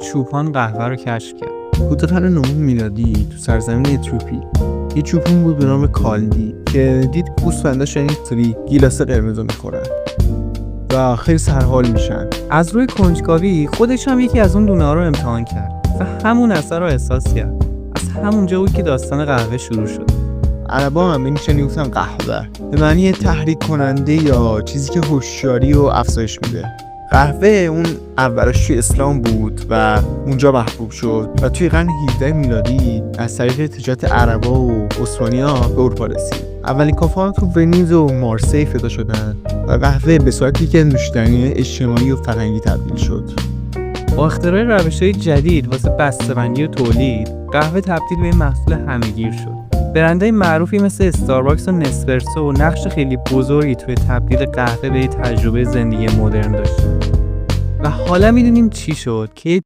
چوپان قهوه رو کشف کرد. حدود قرن 9 میلادی تو سرزمین اتیوپی یه چوپان بود به نام کالدی که دید گوسفنداش این سری گیلاس قرمز رو میخورن و خیلی سرحال میشن. از روی کنجکاوی خودش هم یکی از اون دونه ها رو امتحان کرد و همون اثر رو احساس کرد. از همونجا بود که داستان قهوه شروع شد. عربا هم بهش میگفتن قهوه، به معنی تحریک کننده یا چیزی که هوشیاری و افزایش میده. قهوه اون اولش توی اسلام بود و اونجا محبوب شد و توی قرن 18 میلادی از طریق تجارت عربا و عثمانی‌ها به اروپا رسید. اولین کافه‌ها تو ونیز و مارسی پیدا شدن و قهوه به صورت یکی از نوشیدنی اجتماعی و فرهنگی تبدیل شد. با اختراع روش‌های جدید واسه بسته‌بندی و تولید، قهوه تبدیل به محصول همه‌گیر شد. برندهای معروفی مثل استارباکس و نسپرسو نقش خیلی بزرگی توی تبدیل قهوه به تجربه زندگی مدرن داشتن. و حالا میدونیم چی شد که